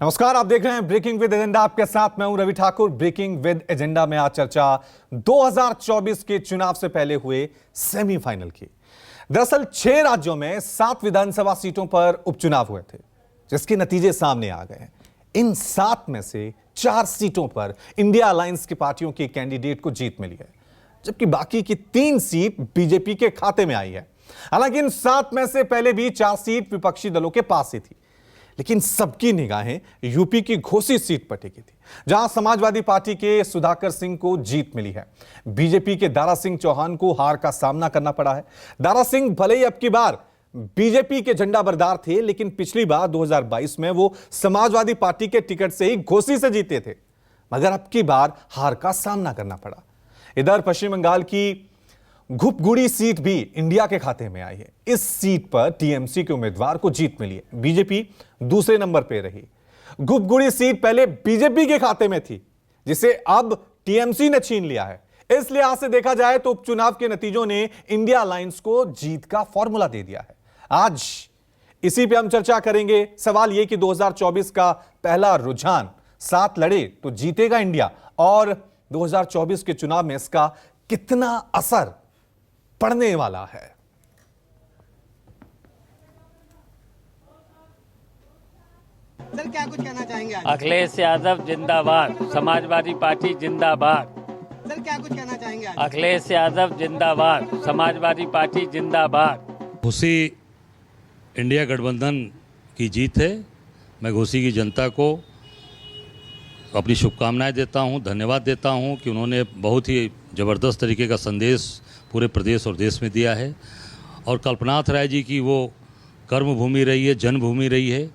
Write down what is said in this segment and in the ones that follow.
नमस्कार, आप देख रहे हैं ब्रेकिंग विद एजेंडा। आपके साथ मैं हूं Ravi Thakur. Breaking with agenda में आज चर्चा 2024 के चुनाव से पहले हुए सेमीफाइनल की। दरअसल 6 राज्यों में 7 विधानसभा सीटों पर उपचुनाव हुए थे, जिसके नतीजे सामने आ गए हैं। इन 7 में से 4 सीटों पर इंडिया अलायंस की पार्टियों के कैंडिडेट को जीत मिली है, जबकि बाकी की 3 सीट बीजेपी के खाते में आई है। हालांकि इन 7 में से पहले भी 4 सीट विपक्षी दलों के पास ही थी, लेकिन सबकी निगाहें यूपी की घोसी सीट पर टिकी थी, जहां समाजवादी पार्टी के सुधाकर सिंह को जीत मिली है। बीजेपी के दारा सिंह चौहान को हार का सामना करना पड़ा है। दारा सिंह भले ही अब की बार बीजेपी के झंडा बरदार थे, लेकिन पिछली बार 2022 में वो समाजवादी पार्टी के टिकट से ही घोसी से जीते थे, मगर अब की बार हार का सामना करना पड़ा। इधर पश्चिम बंगाल की घुपगुड़ी सीट भी इंडिया के खाते में आई है। इस सीट पर टीएमसी के उम्मीदवार को जीत मिली है। बीजेपी दूसरे नंबर पर रही। घुपगुड़ी सीट पहले बीजेपी के खाते में थी, जिसे अब टीएमसी ने छीन लिया है। इस लिहाज से देखा जाए तो उपचुनाव के नतीजों ने इंडिया अलायंस को जीत का फॉर्मूला दे दिया है। आज इसी पे हम चर्चा करेंगे। सवाल यह कि 2024 का पहला रुझान 7 लड़े तो जीतेगा इंडिया, और 2024 के चुनाव में इसका कितना असर पड़ने वाला है। सर, क्या कुछ कहना चाहेंगे आज? अखिलेश यादव जिंदाबाद, समाजवादी पार्टी जिंदाबाद। सर, क्या कुछ कहना चाहेंगे आज? अखिलेश यादव जिंदाबाद, समाजवादी पार्टी जिंदाबाद। घोसी इंडिया गठबंधन की जीत है। मैं घोसी की जनता को अपनी शुभकामनाएं देता हूं, धन्यवाद देता हूं कि उन्होंने बहुत ही ज़बरदस्त तरीके का संदेश पूरे प्रदेश और देश में दिया है। और कल्पनाथ राय जी की वो कर्मभूमि रही है, जन्मभूमि रही है।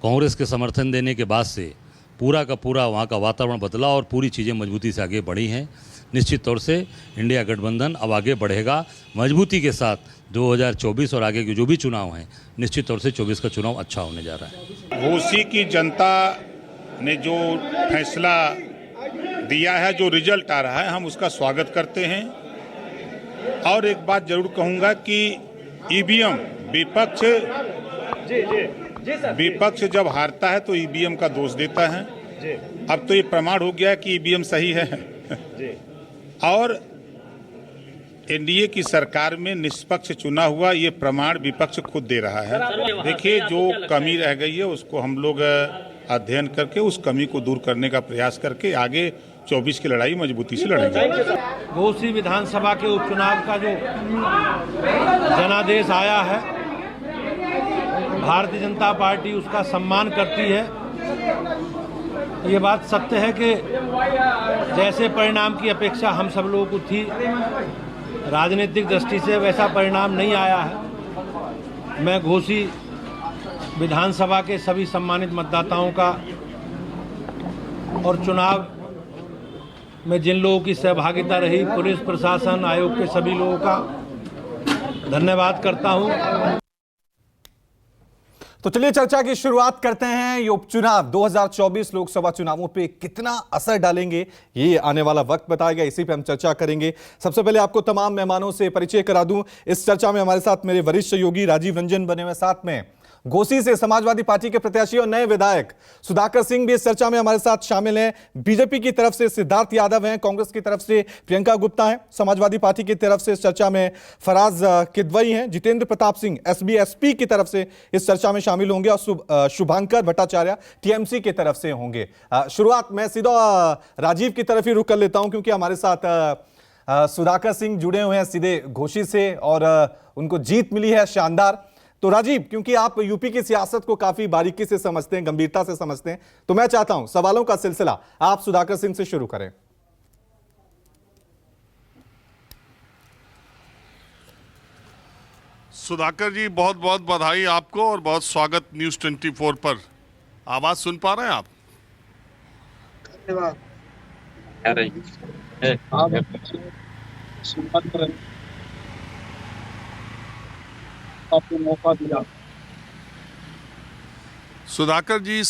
कांग्रेस के समर्थन देने के बाद से पूरा का पूरा वहाँ का वातावरण बदला और पूरी चीज़ें मजबूती से आगे बढ़ी हैं। निश्चित तौर से इंडिया गठबंधन अब आगे बढ़ेगा मजबूती के साथ। 2024 और आगे के जो भी चुनाव हैं, निश्चित तौर से 24 का चुनाव अच्छा होने जा रहा है। घोसी की जनता ने जो फैसला दिया है, जो रिजल्ट आ रहा है, हम उसका स्वागत करते हैं। और एक बात जरूर कहूँगा कि ईवीएम विपक्ष जब हारता है तो ईवीएम का दोष देता है। अब तो ये प्रमाण हो गया कि ईवीएम सही है। और एनडीए की सरकार में निष्पक्ष चुना हुआ ये प्रमाण विपक्ष खुद दे रहा है। देखिए, जो कमी रह गई है उसको हम लोग अध्ययन करके उस कमी को दूर करने का प्रयास करके आगे 24 की लड़ाई मजबूती से लड़ेंगे। घोसी विधानसभा के उपचुनाव का जो जनादेश आया है, भारतीय जनता पार्टी उसका सम्मान करती है। ये बात सत्य है कि जैसे परिणाम की अपेक्षा हम सब लोगों को थी, राजनीतिक दृष्टि से वैसा परिणाम नहीं आया है। मैं घोसी विधानसभा के सभी सम्मानित मतदाताओं का और चुनाव में जिन लोगों की सहभागिता रही, पुलिस प्रशासन, आयोग के सभी लोगों का धन्यवाद करता हूं। तो चलिए चर्चा की शुरुआत करते हैं। ये उपचुनाव 2024 लोकसभा चुनावों पे कितना असर डालेंगे, ये आने वाला वक्त बताएगा। इसी पे हम चर्चा करेंगे। सबसे पहले आपको तमाम मेहमानों से परिचय करा दूं। इस चर्चा में हमारे साथ मेरे वरिष्ठ सहयोगी राजीव रंजन बने हुए, साथ में घोसी से समाजवादी पार्टी के प्रत्याशी और नए विधायक सुधाकर सिंह भी इस चर्चा में हमारे साथ शामिल हैं। बीजेपी की तरफ से सिद्धार्थ यादव हैं, कांग्रेस की तरफ से प्रियंका गुप्ता हैं, समाजवादी पार्टी की तरफ से इस चर्चा में फराज किदवई हैं, जितेंद्र प्रताप सिंह एसबीएसपी की तरफ से इस चर्चा में शामिल होंगे, और शुभांकर भट्टाचार्य टीएमसी की तरफ से होंगे। शुरुआत मैं सीधा राजीव की तरफ ही रुक कर लेता हूं, क्योंकि हमारे साथ सुधाकर सिंह जुड़े हुए हैं सीधे घोसी से, और उनको जीत मिली है शानदार। तो राजीव, क्योंकि आप यूपी की सियासत को काफी बारीकी से समझते हैं, गंभीरता से समझते हैं, तो मैं चाहता हूं सवालों का सिलसिला आप सुधाकर सिंह से शुरू करें। सुधाकर जी, बहुत बहुत बधाई आपको और बहुत स्वागत न्यूज़ 24 पर। आवाज सुन पा रहे हैं आप? आपको मौका दिया। सुधाकर जी,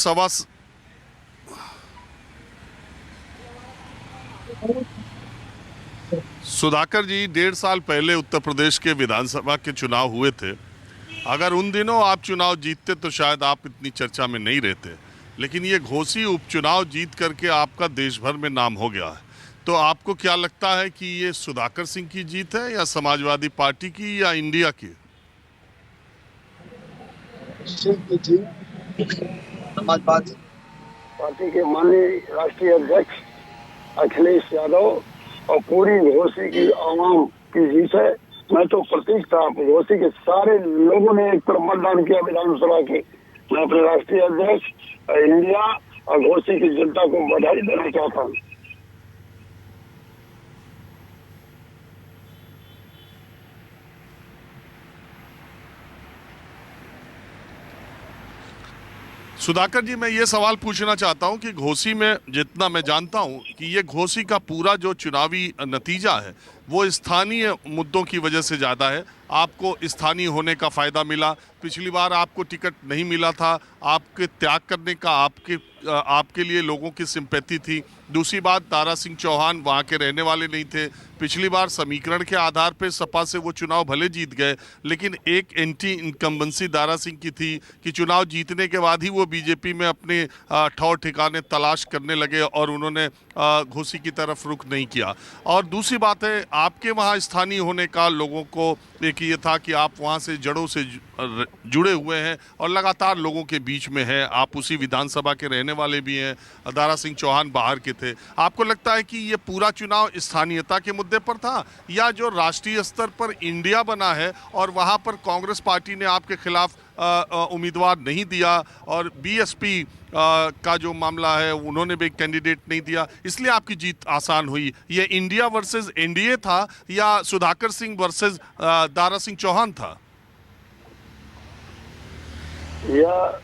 सुधाकर जी, 1.5 साल पहले उत्तर प्रदेश के विधानसभा के चुनाव हुए थे। अगर उन दिनों आप चुनाव जीतते तो शायद आप इतनी चर्चा में नहीं रहते। लेकिन ये घोसी उपचुनाव जीत करके आपका देश भर में नाम हो गया है। तो आपको क्या लगता है कि ये सुधाकर सिंह की जीत है या समाजवादी पार्टी की या इंडिया की? समाजवादी पार्टी के माननीय राष्ट्रीय अध्यक्ष अखिलेश यादव और पूरी घोसी की आवाम की जीत है। मैं तो प्रतीक था, घोसी के सारे लोगों ने एक तरफ मतदान किया विधानसभा के। मैं अपने राष्ट्रीय अध्यक्ष इंडिया और घोसी की जनता को बधाई देना चाहता हूँ। सुधाकर जी, मैं ये सवाल पूछना चाहता हूं कि घोसी में जितना मैं जानता हूं कि ये घोसी का पूरा जो चुनावी नतीजा है वो स्थानीय मुद्दों की वजह से ज़्यादा है। आपको स्थानीय होने का फ़ायदा मिला, पिछली बार आपको टिकट नहीं मिला था, आपके त्याग करने का आपके लिए लोगों की सिंपैथी थी। दूसरी बात, दारा सिंह चौहान वहाँ के रहने वाले नहीं थे। पिछली बार समीकरण के आधार पर सपा से वो चुनाव भले जीत गए, लेकिन एक एंटी इनकम्बेंसी दारा सिंह की थी कि चुनाव जीतने के बाद ही वो बीजेपी में अपने ठौर ठिकाने तलाश करने लगे और उन्होंने घोसी की तरफ रुख नहीं किया। और दूसरी बात है, आपके वहाँ स्थानीय होने का लोगों को एक ये था कि आप वहाँ से जड़ों से जुड़े हुए हैं और लगातार लोगों के बीच में हैं। आप उसी विधानसभा के रहने वाले भी हैं, दारा सिंह चौहान बाहर के थे। आपको लगता है कि ये पूरा चुनाव स्थानीयता के मुद्दे पर था या जो राष्ट्रीय स्तर पर इंडिया बना है और वहाँ पर कांग्रेस पार्टी ने आपके खिलाफ उम्मीदवार नहीं दिया और बीएसपी का जो मामला है उन्होंने भी कैंडिडेट नहीं दिया, इसलिए आपकी जीत आसान हुई? ये इंडिया वर्सेस एनडीए था या सुधाकर सिंह वर्सेस दारा सिंह चौहान था? यह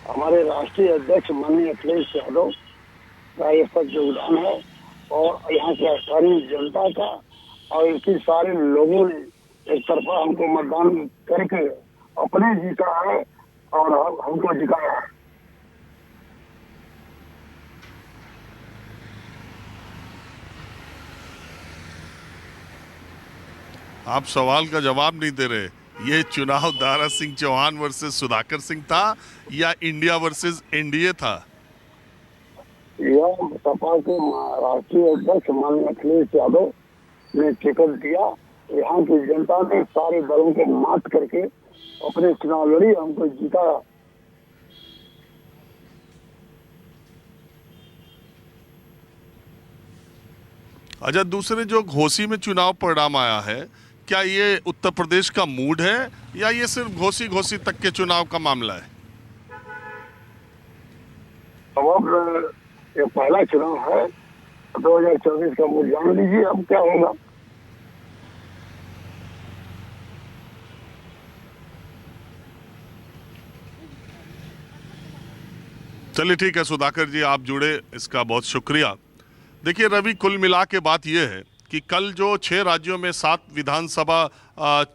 हमारे राष्ट्रीय अध्यक्ष माननीय अखिलेश यादव का ये सब योगदान है और यहाँ के स्थानीय जनता का और इसके सारे लोगों ने एक तरफा हमको मतदान करके अपने जीता है और हमको जिताया है। आप सवाल का जवाब नहीं दे रहे। ये चुनाव दारा सिंह चौहान वर्सेस सुधाकर सिंह था या इंडिया वर्सेस एनडीए था? यह सपा के राष्ट्रीय अध्यक्ष माननीय अखिलेश यादव ने टिकट दिया। यहाँ की जनता ने सारे दलों को मात करके अपने चुनाव लड़ी, हमको जीता। अच्छा, दूसरे जो घोसी में चुनाव परिणाम आया है, क्या ये उत्तर प्रदेश का मूड है या ये सिर्फ घोसी तक के चुनाव का मामला है? अब ये पहला चुनाव है, 2024 का मूड जान लीजिए अब क्या होगा। चलिए ठीक है सुधाकर जी, आप जुड़े, इसका बहुत शुक्रिया। देखिए रवि, कुल मिला के बात यह है कि कल जो 6 राज्यों में 7 विधानसभा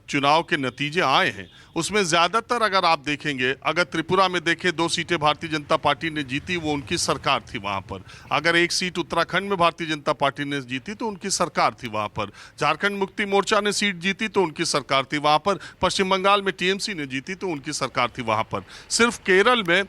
चुनाव के नतीजे आए हैं उसमें ज़्यादातर अगर आप देखेंगे, अगर त्रिपुरा में देखें 2 सीटें भारतीय जनता पार्टी ने जीती, वो उनकी सरकार थी वहाँ पर। अगर 1 सीट उत्तराखंड में भारतीय जनता पार्टी ने जीती तो उनकी सरकार थी वहाँ पर। झारखंड मुक्ति मोर्चा ने सीट जीती तो उनकी सरकार थी वहाँ पर। पश्चिम बंगाल में टीएमसी ने जीती तो उनकी सरकार थी वहाँ पर। सिर्फ केरल में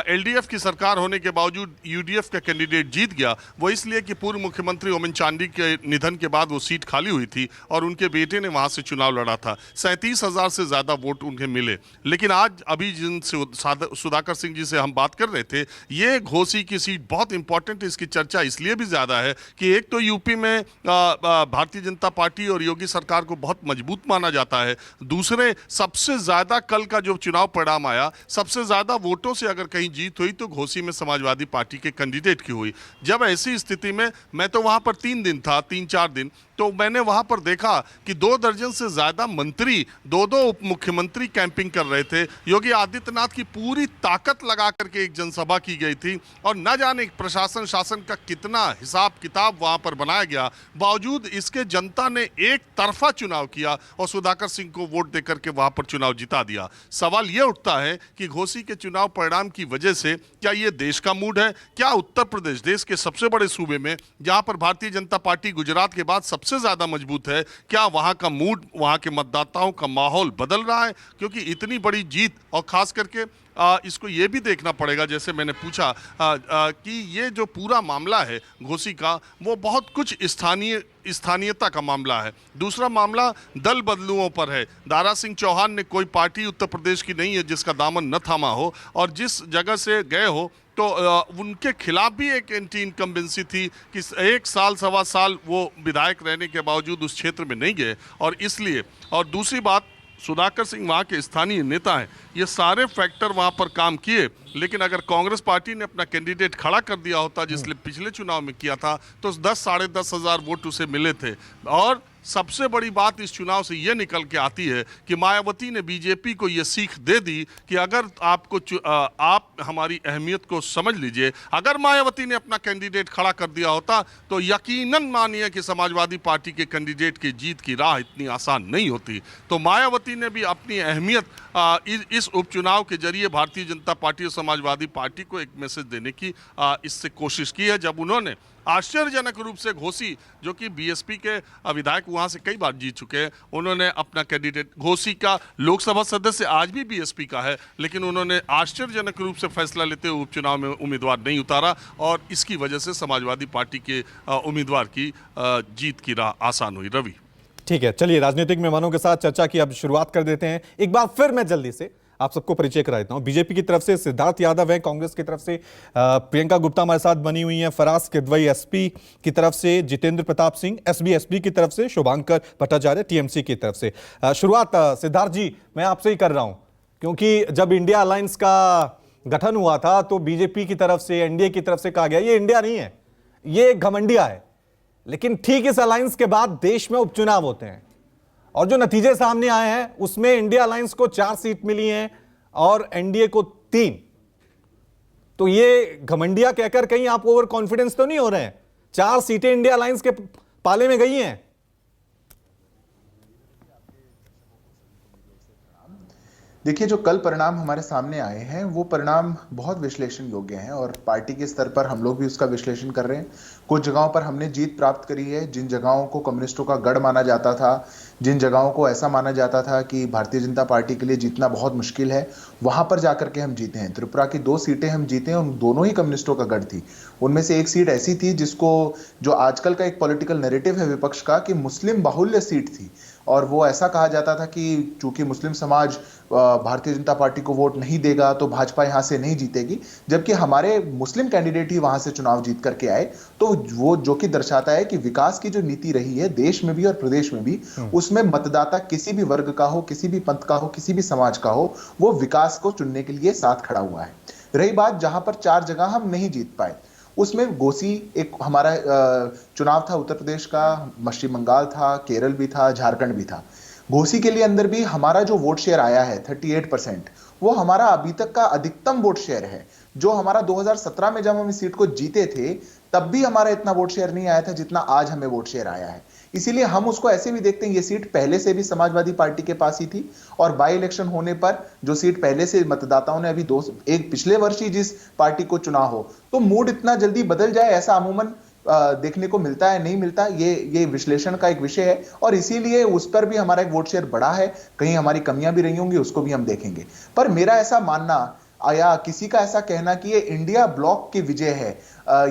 एलडीएफ की सरकार होने के बावजूद यूडीएफ का कैंडिडेट जीत गया, वो इसलिए कि पूर्व मुख्यमंत्री ओमन चांडी के निधन के बाद वो सीट खाली हुई थी और उनके बेटे ने वहाँ से चुनाव लड़ा था। 37,000 से ज़्यादा वोट उन्हें मिले। लेकिन आज अभी जिन सुधाकर सिंह जी से हम बात कर रहे थे, ये घोसी की सीट बहुत इंपॉर्टेंट है। इसकी चर्चा इसलिए भी ज़्यादा है कि एक तो यूपी में भारतीय जनता पार्टी और योगी सरकार को बहुत मजबूत माना जाता है। दूसरे, सबसे ज़्यादा कल का जो चुनाव परिणाम आया, सबसे ज़्यादा वोटों से अगर कहीं जीत हुई तो घोसी में समाजवादी पार्टी के कैंडिडेट की हुई। जब ऐसी स्थिति में मैं तो वहाँ पर 3-4 दिन तो मैंने वहां पर देखा कि 2 दर्जन से ज्यादा मंत्री, 2 उप मुख्यमंत्री कैंपिंग कर रहे थे। योगी आदित्यनाथ की पूरी ताकत लगा करके एक जनसभा की गई थी और न जाने प्रशासन शासन का कितना हिसाब किताब वहां पर बनाया गया। बावजूद इसके जनता ने एक तरफा चुनाव किया और सुधाकर सिंह को वोट देकर के वहां पर चुनाव जिता दिया। सवाल यह उठता है कि घोसी के चुनाव परिणाम की वजह से क्या यह देश का मूड है? क्या उत्तर प्रदेश देश के सबसे बड़े सूबे में, जहां पर भारतीय जनता पार्टी गुजरात के बाद सबसे ज्यादा मजबूत है, क्या वहां का मूड, वहां के मतदाताओं का माहौल बदल रहा है? क्योंकि इतनी बड़ी जीत और खास करके इसको ये भी देखना पड़ेगा, जैसे मैंने पूछा कि ये जो पूरा मामला है घोसी का, वो बहुत कुछ स्थानीयता का मामला है। दूसरा मामला दल बदलुओं पर है। दारा सिंह चौहान ने कोई पार्टी उत्तर प्रदेश की नहीं है जिसका दामन न थामा हो, और जिस जगह से गए हो तो उनके खिलाफ भी एक एंटी इनकम्बेंसी थी कि 1 साल सवा साल वो विधायक रहने के बावजूद उस क्षेत्र में नहीं गए, और इसलिए। और दूसरी बात, सुधाकर सिंह वहाँ के स्थानीय नेता हैं, ये सारे फैक्टर वहाँ पर काम किए। लेकिन अगर कांग्रेस पार्टी ने अपना कैंडिडेट खड़ा कर दिया होता, जिसने पिछले चुनाव में किया था, तो 10 साढ़े 10 हज़ार वोट उसे मिले थे। और सबसे बड़ी बात इस चुनाव से ये निकल के आती है कि मायावती ने बीजेपी को ये सीख दे दी कि अगर आप हमारी अहमियत को समझ लीजिए। अगर मायावती ने अपना कैंडिडेट खड़ा कर दिया होता तो यकीनन मानिए कि समाजवादी पार्टी के कैंडिडेट की जीत की राह इतनी आसान नहीं होती। तो मायावती ने भी अपनी अहमियत इस उपचुनाव के जरिए भारतीय जनता पार्टी और समाजवादी पार्टी को एक मैसेज देने की इससे कोशिश की है, जब उन्होंने आश्चर्यजनक रूप से घोसी, जो कि बीएसपी के विधायक वहां से कई बार जीत चुके हैं, उन्होंने अपना कैंडिडेट, घोसी का लोकसभा सदस्य आज भी बीएसपी का है, लेकिन उन्होंने आश्चर्यजनक रूप से फैसला लेते हुए उपचुनाव में उम्मीदवार नहीं उतारा, और इसकी वजह से समाजवादी पार्टी के उम्मीदवार की जीत की राह आसान हुई। रवि, ठीक है, चलिए राजनीतिक मेहमानों के साथ चर्चा की अब शुरुआत कर देते हैं। एक बार फिर मैं जल्दी से आप सबको परिचय करा देता हूं। बीजेपी की तरफ से सिद्धार्थ यादव है, कांग्रेस की तरफ से प्रियंका गुप्ता हमारे साथ बनी हुई हैं, फराज किदवई एसपी की तरफ से, जितेंद्र प्रताप सिंह एसबी की तरफ से, शुभांकर भट्टाचार्य टीएमसी की तरफ से। शुरुआत सिद्धार्थ जी मैं आपसे ही कर रहा हूं, क्योंकि जब इंडिया अलायंस का गठन हुआ था तो बीजेपी की तरफ से, एनडीए की तरफ से कहा गया ये इंडिया नहीं है, ये एक घमंडिया है। लेकिन ठीक इस अलायंस के बाद देश में उपचुनाव होते हैं, और जो नतीजे सामने आए हैं उसमें इंडिया अलायंस को 4 सीट मिली हैं और एनडीए को 3। तो ये घमंडिया कहकर कहीं आप ओवर कॉन्फिडेंस तो नहीं हो रहे हैं? 4 सीटें इंडिया अलायंस के पाले में गई हैं। देखिए, जो कल परिणाम हमारे सामने आए हैं वो परिणाम बहुत विश्लेषण योग्य हैं, और पार्टी के स्तर पर हम लोग भी उसका विश्लेषण कर रहे हैं। कुछ जगहों पर हमने जीत प्राप्त करी है, जिन जगहों को कम्युनिस्टों का गढ़ माना जाता था, जिन जगहों को ऐसा माना जाता था कि भारतीय जनता पार्टी के लिए जीतना बहुत मुश्किल है, वहां पर जाकर के हम जीते हैं। त्रिपुरा की 2 सीटें हम जीते हैं, उन दोनों ही कम्युनिस्टों का गढ़ थी। उनमें से एक सीट ऐसी थी जिसको, जो आजकल का एक पॉलिटिकल नैरेटिव है विपक्ष का, कि मुस्लिम बाहुल्य सीट थी, और वो ऐसा कहा जाता था कि चूंकि मुस्लिम समाज भारतीय जनता पार्टी को वोट नहीं देगा तो भाजपा यहां से नहीं जीतेगी, जबकि हमारे मुस्लिम कैंडिडेट ही वहां से चुनाव जीत करके आए। तो वो जो कि दर्शाता है कि विकास की जो नीति रही है देश में भी और प्रदेश में भी, उसमें मतदाता किसी भी वर्ग का हो, किसी भी पंथ का हो, किसी भी समाज का हो, वो विकास को चुनने के लिए साथ खड़ा हुआ है। रही बात जहां पर 4 जगह हम नहीं जीत पाए, उसमें घोसी एक हमारा चुनाव था, उत्तर प्रदेश का, पश्चिम बंगाल था, केरल भी था, झारखंड भी था। घोसी के लिए अंदर भी हमारा जो वोट शेयर आया है 38%, वो हमारा अभी तक का अधिकतम वोट शेयर है। जो हमारा 2017 में जब हम इस सीट को जीते थे तब भी हमारा इतना वोट शेयर नहीं आया था जितना आज हमें वोट शेयर आया है। इसीलिए हम उसको ऐसे भी देखते हैं, ये सीट पहले से भी समाजवादी पार्टी के पास ही थी, और बाई इलेक्शन होने पर जो सीट पहले से मतदाताओं ने अभी एक पिछले वर्ष ही जिस पार्टी को चुना हो, तो मूड इतना जल्दी बदल जाए ऐसा अमूमन देखने को मिलता है, नहीं मिलता, ये विश्लेषण का एक विषय है, और इसीलिए उस पर भी हमारा एक वोट शेयर बढ़ा है। कहीं हमारी कमियां भी रही होंगी, उसको भी हम देखेंगे। पर मेरा ऐसा मानना या किसी का ऐसा कहना कि ये इंडिया ब्लॉक की विजय है,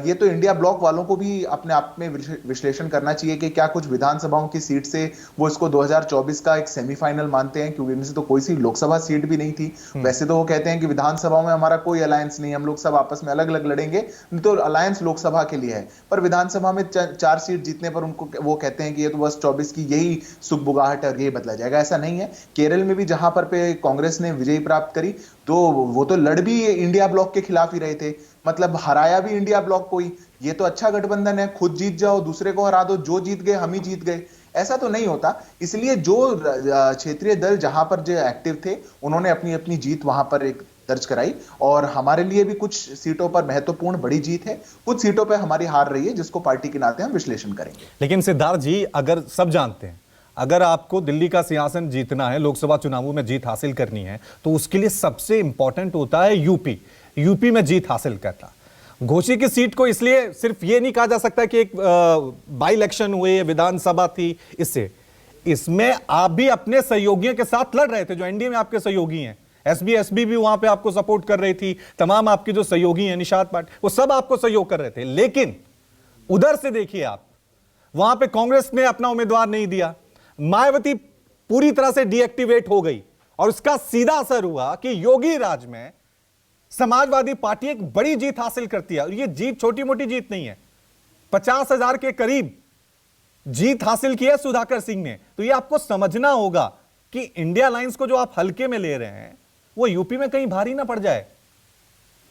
ये तो इंडिया ब्लॉक वालों को भी अपने आप में विश्लेषण करना चाहिए कि क्या कुछ विधानसभाओं की सीट से वो इसको 2024 का एक सेमीफाइनल मानते हैं, क्योंकि इनमें से तो कोई सी लोकसभा सीट भी नहीं थी। वैसे तो वो कहते हैं कि विधानसभाओं में हमारा कोई अलायंस नहीं, हम लोग सब आपस में अलग अलग लड़ेंगे, नहीं तो अलायंस लोकसभा के लिए है। पर विधानसभा में 4 सीट जीतने पर उनको वो कहते हैं कि ये तो बस 24 की यही सुखबुगाहट है और यही बदला जाएगा। ऐसा नहीं है। केरल में भी जहां पर कांग्रेस ने विजय प्राप्त करी, तो वो तो लड़ भी इंडिया ब्लॉक के खिलाफ ही रहे थे, मतलब हराया भी इंडिया ब्लॉक को ही। ये तो अच्छा गठबंधन है, खुद जीत जाओ, दूसरे को हरा दो, जो जीत गए हम ही जीत गए, ऐसा तो नहीं होता। इसलिए जो क्षेत्रीय दल जहां पर जो एक्टिव थे उन्होंने अपनी अपनी जीत वहां पर एक दर्ज कराई, और हमारे लिए भी कुछ सीटों पर महत्वपूर्ण बड़ी जीत है, कुछ सीटों पर हमारी हार रही है, जिसको पार्टी के नाते हम विश्लेषण करेंगे। लेकिन सिद्धार्थ जी, अगर सब जानते हैं, अगर आपको दिल्ली का सिंहासन जीतना है, लोकसभा चुनावों में जीत हासिल करनी है, तो उसके लिए सबसे इंपॉर्टेंट होता है यूपी में जीत हासिल करना। घोसी की सीट को इसलिए सिर्फ ये नहीं कहा जा सकता कि एक बाई इलेक्शन हुए, विधानसभा थी, इसमें आप भी अपने सहयोगियों के साथ लड़ रहे थे, जो एनडीए में आपके सहयोगी हैं, एसबी भी वहां पे आपको सपोर्ट कर रही थी, तमाम आपके जो सहयोगी हैं निषाद पाटिल, वो सब आपको सहयोग कर रहे थे। लेकिन उधर से देखिए आप, वहां पे कांग्रेस ने अपना उम्मीदवार नहीं दिया, मायावती पूरी तरह से डीएक्टिवेट हो गई, और उसका सीधा असर हुआ कि योगी राज में समाजवादी पार्टी एक बड़ी जीत हासिल करती है। और यह जीत छोटी मोटी जीत नहीं है, 50,000 के करीब जीत हासिल की है सुधाकर सिंह ने। तो यह आपको समझना होगा कि इंडिया अलायंस को जो आप हल्के में ले रहे हैं वो यूपी में कहीं भारी ना पड़ जाए।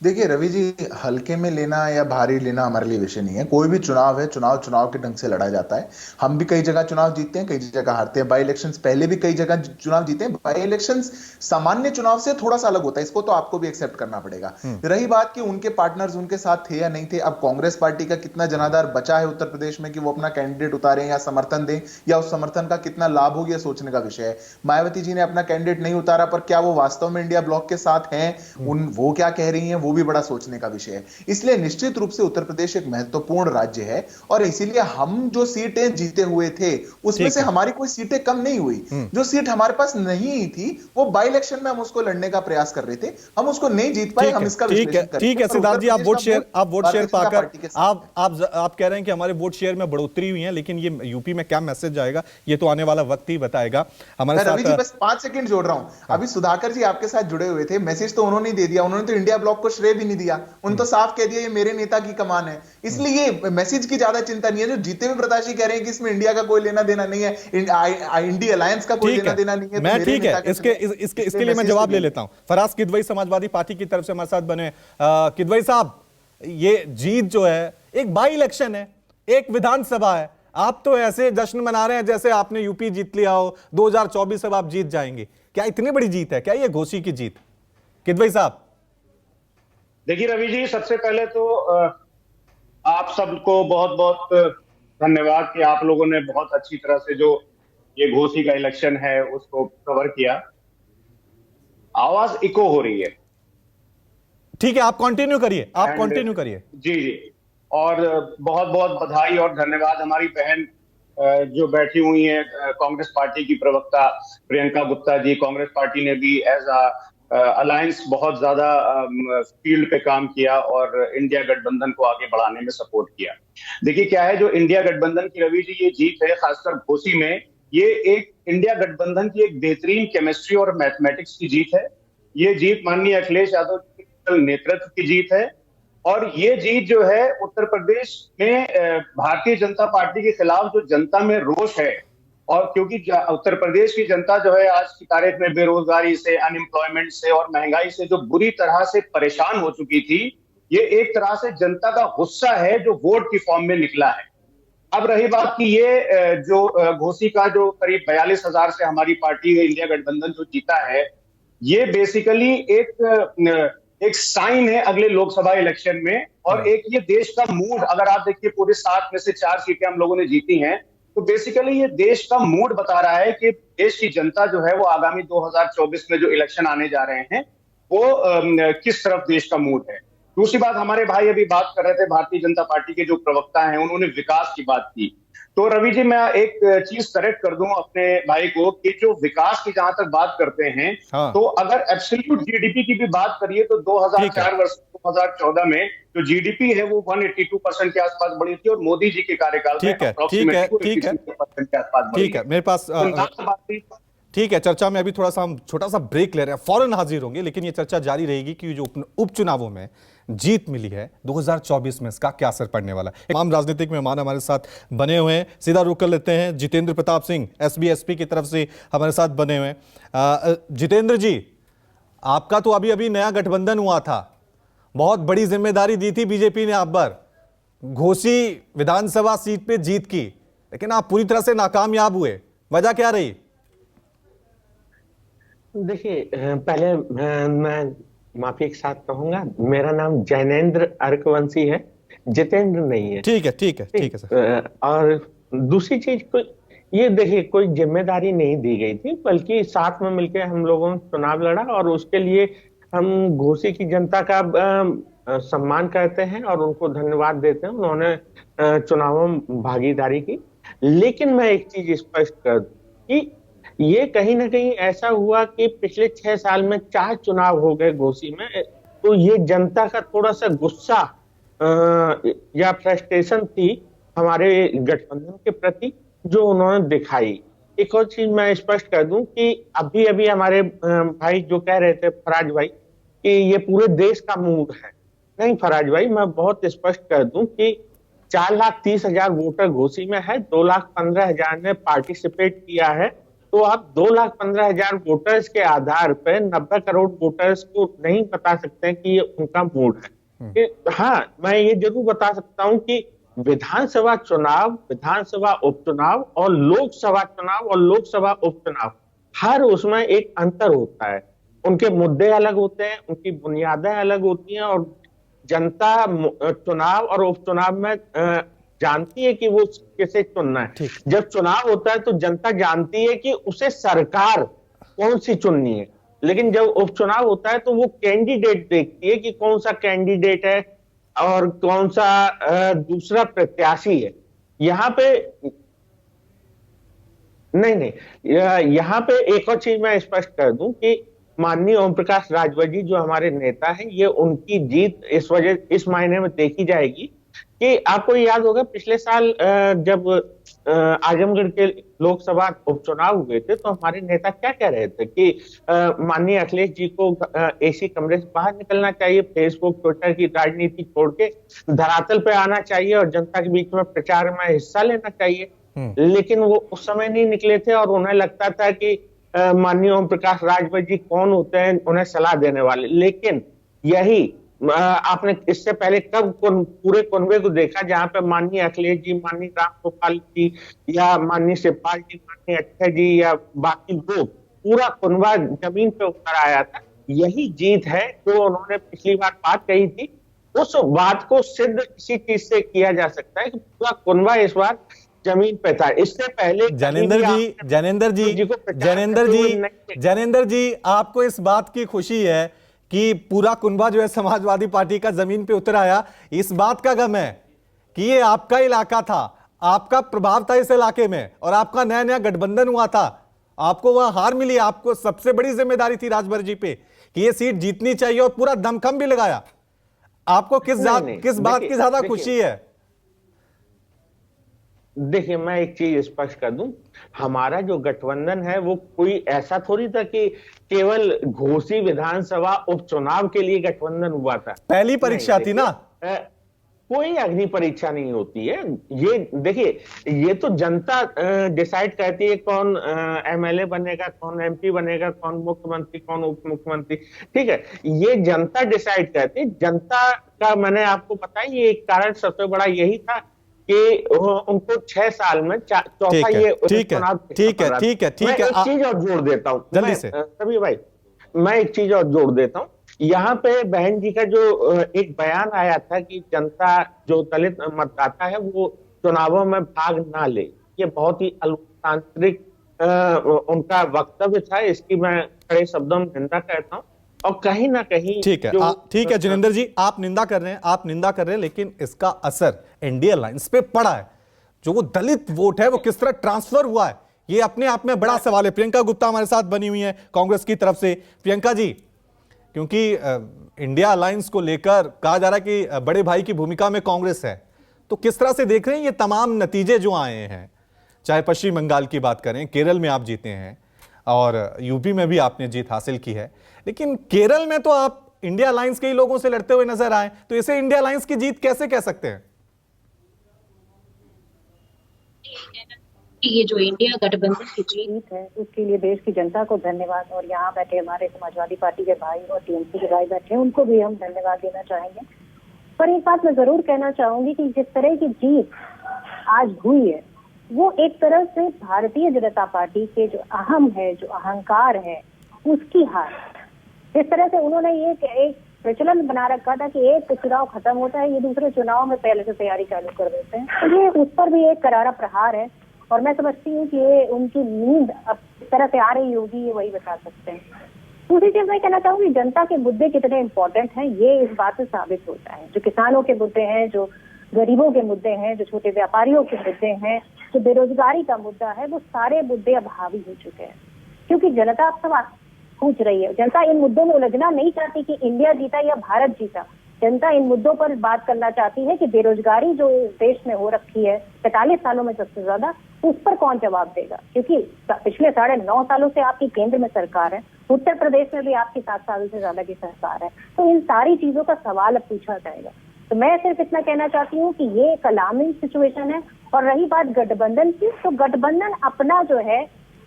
देखिए रवि जी, हल्के में लेना या भारी लेना हमारे लिए विषय नहीं है। कोई भी चुनाव है, चुनाव के ढंग से लड़ा जाता है। हम भी कई जगह चुनाव जीतते हैं, कई जगह हारते हैं। बाई इलेक्शंस पहले भी कई जगह चुनाव जीते हैं। बाई इलेक्शंस सामान्य चुनाव से थोड़ा सा अलग होता है, इसको तो आपको भी एक्सेप्ट करना पड़ेगा। रही बात कि उनके पार्टनर्स उनके साथ थे या नहीं थे, अब कांग्रेस पार्टी का कितना जनाधार बचा है उत्तर प्रदेश में कि वो अपना कैंडिडेट उतारें या समर्थन दें, या उस समर्थन का कितना लाभ हो, यह सोचने का विषय है। मायावती जी ने अपना कैंडिडेट नहीं उतारा, पर क्या वो वास्तव में इंडिया ब्लॉक के साथ हैं, वो क्या कह रही हैं, वो भी बड़ा सोचने का विषय है। इसलिए निश्चित रूप से उत्तर प्रदेश एक महत्वपूर्ण राज्य है, और इसीलिए हम जो सीटें जीते हुए थे उसमें से हमारी कोई सीटें कम नहीं हुई। जो सीट हमारे पास नहीं थी वो बाई इलेक्शन में हम उसको लड़ने का प्रयास कर रहे थे, हम उसको नहीं जीत पाए। हम इसका विश्लेषण करें। ठीक है सिद्धार्थ जी, आप वोट शेयर पाकर आप कह रहे हैं कि हमारे वोट शेयर में बढ़ोतरी हुई है, लेकिन ये यूपी में क्या मैसेज जाएगा ये तो आने वाला वक्त ही बताएगा। हमारे रवि जी साथ बस 5 सेकंड जोड़ रहा हूं। अभी सुधाकर जी आपके साथ जुड़े हुए थे, मैसेज तो उन्होंने दे दिया, उन्होंने तो इंडिया ब्लॉक को श्रेय भी नहीं दिया, उन तो साफ कह दिया ये मेरे नेता की कमान है। इसलिए ये मैसेज की ज्यादा चिंता नहीं है। जो जीते हुए प्रत्याशी कह रहे हैं कि इसमें इंडिया का कोई लेना देना नहीं है, इंडिया अलायंस का कोई लेना देना नहीं है, मैं ठीक है, इसके लिए मैं जवाब ले लेता हूं। फराज किदवई समाजवादी पार्टी की तरफ से हमारे साथ बने। किदवई साहब, ये जीत जो है एक बाई इलेक्शन है, एक विधानसभा है, आप तो ऐसे जश्न मना रहे हैं जैसे आपने यूपी जीत लिया हो, 2024 अब आप जीत जाएंगे। क्या इतनी बड़ी जीत है क्या ये घोसी की जीत? किदवई साहब देखिए रवि जी, सबसे पहले तो आप सबको बहुत बहुत धन्यवाद कि आप लोगों ने बहुत अच्छी तरह से जो ये घोसी का इलेक्शन है उसको कवर किया। आवाज इको हो रही है। ठीक है, आप कंटिन्यू करिए, आप कंटिन्यू करिए। जी जी, और बहुत बहुत बधाई और धन्यवाद हमारी बहन जो बैठी हुई है, कांग्रेस पार्टी की प्रवक्ता प्रियंका गुप्ता जी। कांग्रेस पार्टी ने भी एज अलायंस बहुत ज्यादा फील्ड पे काम किया और इंडिया गठबंधन को आगे बढ़ाने में सपोर्ट किया। देखिए क्या है, जो इंडिया गठबंधन की रवि जी ये जीत है, खासकर घोसी में, ये एक इंडिया गठबंधन की एक बेहतरीन केमिस्ट्री और मैथमेटिक्स की जीत है। ये जीत माननीय अखिलेश यादव के नेतृत्व की जीत है, और ये जीत जो है उत्तर प्रदेश में भारतीय जनता पार्टी के खिलाफ जो जनता में रोष है, और क्योंकि उत्तर प्रदेश की जनता जो है आज की तारीख में बेरोजगारी से, अनएम्प्लॉयमेंट से और महंगाई से जो बुरी तरह से परेशान हो चुकी थी, ये एक तरह से जनता का गुस्सा है जो वोट की फॉर्म में निकला है। अब रही बात कि ये जो घोसी का जो करीब 42,000 से हमारी पार्टी इंडिया गठबंधन जो जीता है, ये बेसिकली एक साइन है अगले लोकसभा इलेक्शन में, और एक ये देश का मूड, अगर आप देखिए पूरे 7 में से 4 सीटें हम लोगों ने जीती हैं, तो बेसिकली ये देश का मूड बता रहा है कि देश की जनता जो है वो आगामी 2024 में जो इलेक्शन आने जा रहे हैं वो किस तरफ देश का मूड है। दूसरी बात, हमारे भाई अभी बात कर रहे थे, भारतीय जनता पार्टी के जो प्रवक्ता हैं उन्होंने विकास की बात की। तो रवि जी मैं एक चीज करेक्ट कर दूं अपने भाई को कि जो विकास की जहां तक बात करते हैं, तो अगर एब्सोल्यूट जीडीपी की भी बात करिए तो 2004 वर्ष 2014 में जो जीडीपी है वो 182% के आसपास बढ़ी थी, और मोदी जी के कार्यकाल में अप्रॉक्सीमेटली 80% के आसपास बढ़ी। ठीक है, मेरे पास ठीक है, चर्चा में अभी थोड़ा सा हम छोटा सा ब्रेक ले रहे हैं, फौरन हाजिर होंगे, लेकिन ये चर्चा जारी रहेगी कि जो उपचुनावों में जीत मिली है 2024 में इसका क्या असर पड़ने वाला है। तमाम राजनीतिक मेहमान हमारे साथ बने हुए हैं, सीधा रुक कर लेते हैं। जितेंद्र प्रताप सिंह एसबी की तरफ से हमारे साथ बने हुए हैं। जितेंद्र जी, आपका तो अभी अभी नया गठबंधन हुआ था, बहुत बड़ी जिम्मेदारी दी थी बीजेपी ने आप पर, घोसी विधानसभा सीट पे जीत की, लेकिन आप पूरी तरह से नाकामयाब हुए, वजह क्या रही? देखिए, पहले मैं माफी के साथ कहूंगा, मेरा नाम जैनेन्द्र अर्कवंशी है, जितेंद्र नहीं है। ठीक है, ठीक है, ठीक है सर। और दूसरी चीज, ये देखिए कोई जिम्मेदारी नहीं दी गई थी, बल्कि साथ में मिलकर हम लोगों ने चुनाव लड़ा, और उसके लिए हम घोसी की जनता का सम्मान करते हैं और उनको धन्यवाद देते हैं, उन्होंने चुनावों में भागीदारी की। लेकिन मैं एक चीज स्पष्ट कर दूं कि ये कहीं ना कहीं ऐसा हुआ कि पिछले 6 साल में 4 चुनाव हो गए घोसी में, तो ये जनता का थोड़ा सा गुस्सा या फ्रस्ट्रेशन थी हमारे गठबंधन के प्रति जो उन्होंने दिखाई। एक और चीज मैं स्पष्ट कर दूं कि अभी अभी हमारे भाई जो कह रहे थे फराज भाई कि ये पूरे देश का मूड है, नहीं फराज भाई, मैं बहुत स्पष्ट कर दूं कि 4,30,000 वोटर घोसी में है, 2,15,000 ने पार्टिसिपेट किया है, तो आप 2,15,000 वोटर्स के आधार पर 90 करोड़ वोटर्स को नहीं बता सकते हैं कि ये उनका मूड है। हाँ, मैं ये जरूर बता सकता हूं कि विधानसभा चुनाव, विधानसभा उपचुनाव और लोकसभा उपचुनाव, हर उसमें एक अंतर होता है। उनके मुद्दे अलग होते हैं, उनकी बुनियादें अलग होती हैं, और जनता चुनाव और उपचुनाव में जानती है कि वो किसे चुनना है। जब चुनाव होता है तो जनता जानती है कि उसे सरकार कौन सी चुननी है, लेकिन जब उपचुनाव होता है तो वो कैंडिडेट देखती है कि कौन सा कैंडिडेट है और कौन सा दूसरा प्रत्याशी है। यहाँ पे यहाँ पे एक और चीज मैं स्पष्ट कर दूं कि माननीय ओम प्रकाश राजभर जी जो हमारे नेता हैं, ये उनकी जीत इस मायने में देखी जाएगी कि आपको याद होगा पिछले साल जब आजमगढ़ के लोकसभा उपचुनाव हुए थे तो हमारे नेता क्या कह रहे थे कि माननीय अखिलेश जी को एसी कमरे से बाहर निकलना चाहिए, फेसबुक ट्विटर की राजनीति छोड़ के धरातल पे आना चाहिए और जनता के बीच में प्रचार में हिस्सा लेना चाहिए। लेकिन वो उस समय नहीं निकले थे और उन्हें लगता था कि माननीय ओम प्रकाश राजभर जी कौन होते हैं उन्हें सलाह देने वाले। लेकिन यही आपने इससे पहले कब पूरे कुनबे को देखा जहां पे माननीय अखिलेश जी, माननीय राम गोपाल जी या माननीय शिवपाल जी, माननीय अक्षय जी या बाकी लोग, पूरा कुनबा जमीन पे उतर आया था। यही जीत है जो उन्होंने पिछली बार बात कही थी, उस बात को सिद्ध इसी चीज से किया जा सकता है कि पूरा कुनबा इस बार जमीन पे था। इससे पहले जैनेंद्र जी, आपको इस बात की खुशी है कि पूरा कुनबा जो है समाजवादी पार्टी का जमीन पे उतर आया, इस बात का गम है कि ये आपका इलाका था, आपका प्रभाव था इस इलाके में और आपका नया नया गठबंधन हुआ था, आपको वहां हार मिली, आपको सबसे बड़ी जिम्मेदारी थी राजभर जी पे कि ये सीट जीतनी चाहिए और पूरा दमखम भी लगाया। आपको किस बात की ज्यादा खुशी है? देखिए, मैं एक चीज स्पष्ट कर दूं, हमारा जो गठबंधन है वो कोई ऐसा थोड़ी था कि केवल घोसी विधानसभा उपचुनाव के लिए गठबंधन हुआ था। पहली परीक्षा थी ना, कोई अग्नि परीक्षा नहीं होती है। ये देखिए, ये तो जनता डिसाइड करती है कौन एमएलए बनेगा, कौन एमपी बनेगा, कौन मुख्यमंत्री, कौन उप मुख्यमंत्री, ठीक है, ये जनता डिसाइड करती है। जनता का मैंने आपको बताया ये एक कारण सबसे बड़ा यही था कि उनको 6 साल में चौथा ये चुनाव। ठीक है। एक चीज और जोड़ देता हूँ जल्दी से सभी भाई, मैं एक चीज और जोड़ देता हूँ। यहाँ पे बहन जी का जो एक बयान आया था कि जनता जो दलित मतदाता है वो चुनावों में भाग ना ले, ये बहुत ही अलोकतांत्रिक उनका वक्तव्य था, इसकी मैं कड़े शब्दों में निंदा करता हूँ। और कहीं ना कहीं ठीक है जिनेंद्र जी, आप निंदा कर रहे हैं, लेकिन इसका असर एनडीए अलायंस पे पड़ा है। जो वो दलित वोट है वो किस तरह ट्रांसफर हुआ है, ये अपने आप में बड़ा सवाल है। प्रियंका गुप्ता हमारे साथ बनी हुई है कांग्रेस की तरफ से। प्रियंका जी, क्योंकि इंडिया अलायंस को लेकर कहा जा रहा है कि बड़े भाई की भूमिका में कांग्रेस है, तो किस तरह से देख रहे हैं ये तमाम नतीजे जो आए हैं? चाहे पश्चिम बंगाल की बात करें, केरल में आप जीते हैं और यूपी में भी आपने जीत हासिल की है, लेकिन केरल में तो आप इंडिया अलायंस के ही लोगों से लड़ते हुए नजर आए, तो इसे इंडिया अलायंस की जीत कैसे कह सकते हैं? ये जो इंडिया गठबंधन की जीत है उसके लिए देश की जनता को धन्यवाद, और यहाँ बैठे हमारे समाजवादी पार्टी के भाई और टीएमसी के भाई बैठे हैं उनको भी हम धन्यवाद देना चाहेंगे। पर एक बात मैं जरूर कहना चाहूंगी कि जिस तरह की जीत आज हुई है वो एक तरह से भारतीय जनता पार्टी के जो अहम है, जो अहंकार है, उसकी हार। जिस तरह से उन्होंने एक प्रचलन बना रखा था कि एक चुनाव खत्म होता है, ये दूसरे चुनाव में पहले से तैयारी चालू कर देते हैं, तो ये उस पर भी एक करारा प्रहार है। और मैं समझती हूँ कि ये उनकी नींद अब इस तरह से आ रही होगी, ये वही बता सकते हैं। दूसरी चीज मैं कहना चाहूंगी, जनता के मुद्दे कितने इम्पोर्टेंट हैं ये इस बात से साबित होता है। जो किसानों के मुद्दे हैं, जो गरीबों के मुद्दे हैं, जो छोटे व्यापारियों के मुद्दे हैं, जो बेरोजगारी का मुद्दा है, वो सारे मुद्दे अब हावी हो चुके हैं। क्योंकि जनता अब सवाल पूछ रही है। जनता इन मुद्दों में उलझना नहीं चाहती कि इंडिया जीता या भारत जीता। जनता इन मुद्दों पर बात करना चाहती है कि बेरोजगारी जो इस देश में हो रखी है 45 सालों में सबसे ज्यादा, उस पर कौन जवाब देगा। क्योंकि पिछले 9.5 सालों से आपकी केंद्र में सरकार है, उत्तर प्रदेश में भी आपकी 7 साल से ज्यादा की सरकार है, तो इन सारी चीजों का सवाल अब पूछा जाएगा। तो मैं सिर्फ इतना कहना चाहती हूँ कि ये एक अलार्मिंग सिचुएशन है। और रही बात गठबंधन की, तो गठबंधन अपना जो है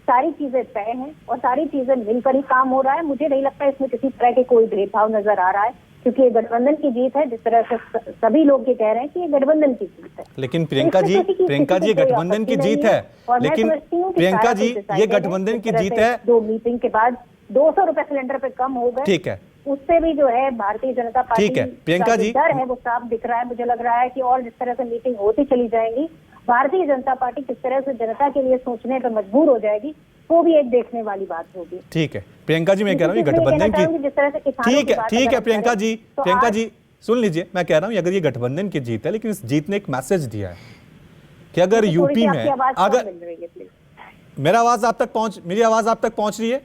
सारी चीजें तय हैं और सारी चीजें मिलकर ही काम हो रहा है। मुझे नहीं लगता इसमें किसी तरह के कोई भेदभाव नजर आ रहा है, क्योंकि ये गठबंधन की जीत है। जिस तरह से सभी लोग ये कह रहे हैं कि ये गठबंधन की जीत है। लेकिन प्रियंका जी, ये गठबंधन की जीत है, लेकिन प्रियंका जी ये गठबंधन की जीत है। 2 मीटिंग के बाद 200 रुपए सिलेंडर पे कम हो गए, ठीक है, उससे भी जो है भारतीय जनता पार्टी ठीक है प्रियंका जी, डर है वो साफ दिख रहा है। मुझे लग रहा है कि और जिस तरह से मीटिंग होती चली जाएंगी, भारतीय जनता पार्टी किस तरह से जनता के लिए सोचने पर मजबूर हो जाएगी, वो भी एक देखने वाली बात होगी। ठीक है प्रियंका जी, मैं कह रहा हूँ गठबंधन की, जिस तरह से ठीक है प्रियंका जी सुन लीजिए, मैं कह रहा हूँ अगर ये गठबंधन की जीत है, लेकिन इस जीत ने एक मैसेज दिया है कि अगर यूपी में अगर मेरी आवाज आप तक पहुंच रही है,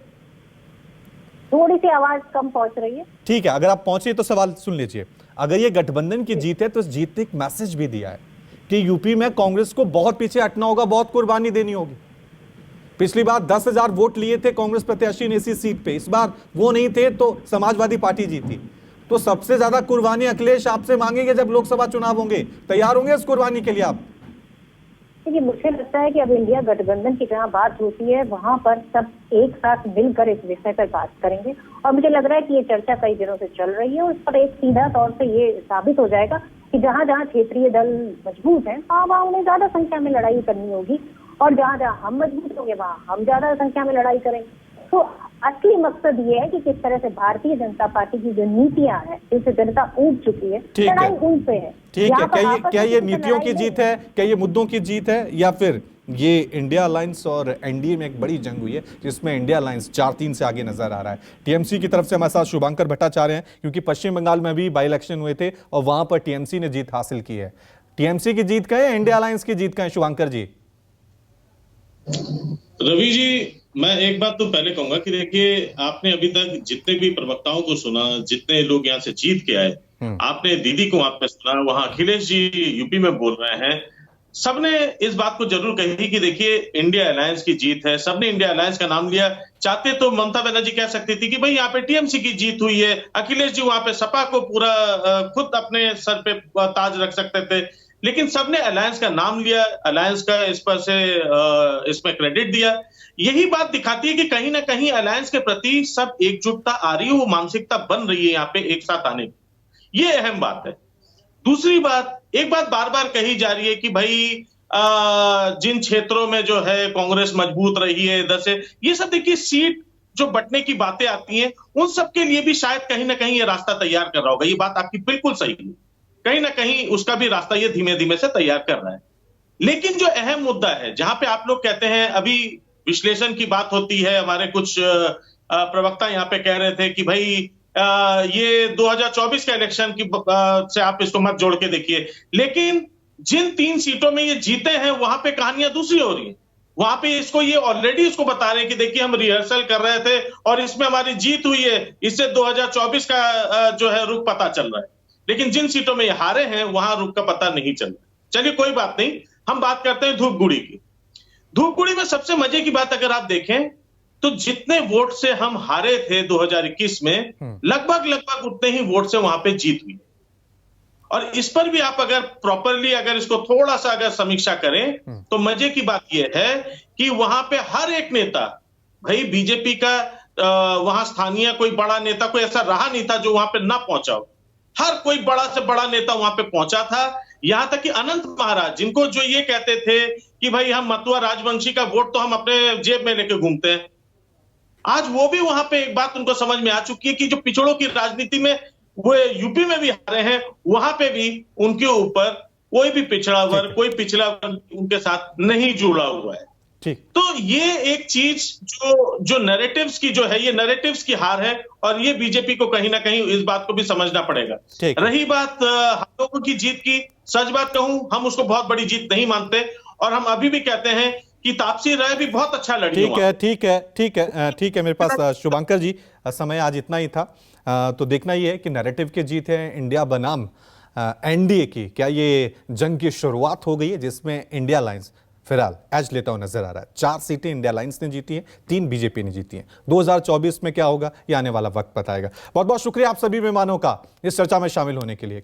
थोड़ी सी आवाज कम पहुंच रही है, ठीक है, अगर आप पहुंच रही है तो सवाल सुन लीजिए। अगर ये गठबंधन की जीत है तो इस जीत ने एक मैसेज भी दिया है कि यूपी में कांग्रेस को बहुत पीछे हटना होगा, बहुत कुर्बानी देनी होगी। पिछली बार 10,000 वोट लिए थे कांग्रेस प्रत्याशी ने इसी सीट पे, इस बार वो नहीं थे तो समाजवादी पार्टी जीती। तो सबसे ज्यादा कुर्बानी अखिलेश आपसे मांगेंगे जब लोकसभा चुनाव होंगे, तैयार होंगे इस कुर्बानी के लिए आप? देखिए, मुझे लगता है कि अब इंडिया गठबंधन की जहाँ बात होती है वहां पर सब एक साथ मिलकर इस विषय पर बात करेंगे। और मुझे लग रहा है कि ये चर्चा कई दिनों से चल रही है, उस पर एक सीधा तौर से ये साबित हो जाएगा कि जहाँ जहाँ क्षेत्रीय दल मजबूत हैं वहाँ उन्हें ज्यादा संख्या में लड़ाई करनी होगी, और जहाँ जहाँ हम मजबूत होंगे वहाँ हम ज्यादा संख्या में लड़ाई करेंगे। तो असली मकसद ये है कि किस तरह से भारतीय जनता पार्टी की जो नीतियां हैं जिनसे जनता ऊब चुकी है, लड़ाई उनसे है। ठीक है, क्या ये नीतियों की जीत है, क्या ये मुद्दों की जीत है, या फिर ये इंडिया अलायंस और एनडीए में एक बड़ी जंग हुई है जिसमें इंडिया अलायंस 4-3 से आगे नजर आ रहा है? टीएमसी की तरफ से हमारे साथ शुभांकर भट्टाचार्य हैं, क्योंकि पश्चिम बंगाल में भी बाई इलेक्शन हुए थे और वहां पर टीएमसी ने जीत हासिल की है। टीएमसी की जीत का है, इंडिया अलायंस की जीत का है? शुभांकर जी। रवि जी, मैं एक बात तो पहले कहूंगा कि देखिए, आपने अभी तक जितने भी प्रवक्ताओं को सुना, जितने लोग यहाँ से जीत के आए, आपने दीदी को वहां पे सुना, वहां अखिलेश जी यूपी में बोल रहे हैं, सबने इस बात को जरूर कही कि देखिए इंडिया अलायंस की जीत है। सबने इंडिया अलायंस का नाम लिया। चाहते तो ममता बनर्जी कह सकती थी कि भाई यहाँ पे टीएमसी की जीत हुई है, अखिलेश जी वहां पे सपा को पूरा खुद अपने सर पे ताज रख सकते थे, लेकिन सबने अलायंस का नाम लिया, अलायंस का इस पर से इसमें क्रेडिट दिया। यही बात दिखाती है कि कहीं ना कहीं अलायंस के प्रति सब एकजुटता आ रही है, वो मानसिकता बन रही है यहाँ पे एक साथ आने की, ये अहम बात है। दूसरी बात, एक बात बार बार कही जा रही है कि भाई जिन क्षेत्रों में जो है कांग्रेस मजबूत रही है इधर से, ये सब देखिए सीट जो बंटने की बातें आती हैं, उन सब के लिए भी शायद कहीं ना कहीं ये रास्ता तैयार कर रहा होगा। ये बात आपकी बिल्कुल सही है, कहीं ना कहीं उसका भी रास्ता ये धीमे धीमे से तैयार कर रहा है। लेकिन जो अहम मुद्दा है, जहां पे आप लोग कहते हैं, अभी विश्लेषण की बात होती है, हमारे कुछ प्रवक्ता यहाँ पे कह रहे थे कि भाई ये 2024 का इलेक्शन की से आप इसको मत जोड़ के देखिए, लेकिन जिन 3 सीटों में ये जीते हैं वहां पे कहानियां दूसरी हो रही है। वहां पे इसको ये ऑलरेडी इसको बता रहे हैं कि देखिए हम रिहर्सल कर रहे थे और इसमें हमारी जीत हुई है, इससे 2024 का जो है रुख पता चल रहा है। लेकिन जिन सीटों में ये हारे हैं वहां रुख का पता नहीं चल रहा। चलिए कोई बात नहीं, हम बात करते हैं धूपगुड़ी की। धूपगुड़ी में सबसे मजे की बात अगर आप देखें तो जितने वोट से हम हारे थे 2021 में, लगभग उतने ही वोट से वहां पे जीत हुई। और इस पर भी आप अगर प्रॉपरली अगर इसको थोड़ा सा अगर समीक्षा करें तो मजे की बात यह है कि वहां पे हर एक नेता, भाई बीजेपी का वहां स्थानीय कोई बड़ा नेता कोई ऐसा रहा नहीं था जो वहां पे ना पहुंचा हो। हर कोई बड़ा से बड़ा नेता वहां पे पहुंचा था। यहां तक कि अनंत महाराज, जिनको जो ये कहते थे कि भाई हम मथुरा राजवंशी का वोट तो हम अपने जेब में लेके घूमते हैं, आज वो भी वहां पे एक बात उनको समझ में आ चुकी है कि जो पिछड़ों की राजनीति में वो यूपी में भी हारे हैं, वहां पे भी उनके ऊपर कोई भी पिछड़ा वर्ग, कोई पिछड़ा वर्ग उनके साथ नहीं जुड़ा हुआ है। ठीक। तो ये एक चीज जो नैरेटिव्स की जो है, ये नैरेटिव्स की हार है और ये बीजेपी को कहीं ना कहीं इस बात को भी समझना पड़ेगा। रही बात हम लोगों की जीत की, सच बात कहूं, हम उसको बहुत बड़ी जीत नहीं मानते और हम अभी भी कहते हैं कि तापसी राय भी बहुत अच्छा लड़ी। ठीक है मेरे पास शुभंकर जी, समय आज इतना ही था। तो देखना ही है कि नैरेटिव की जीत है इंडिया बनाम एनडीए की, क्या ये जंग की शुरुआत हो गई है जिसमें इंडिया अलायंस फिलहाल एज लेता हुआ नजर आ रहा है। 4 सीटें इंडिया अलायंस ने जीती हैं, 3 बीजेपी ने जीती हैं। 2024 में क्या होगा ये आने वाला वक्त बताएगा। बहुत बहुत शुक्रिया आप सभी मेहमानों का इस चर्चा में शामिल होने के लिए।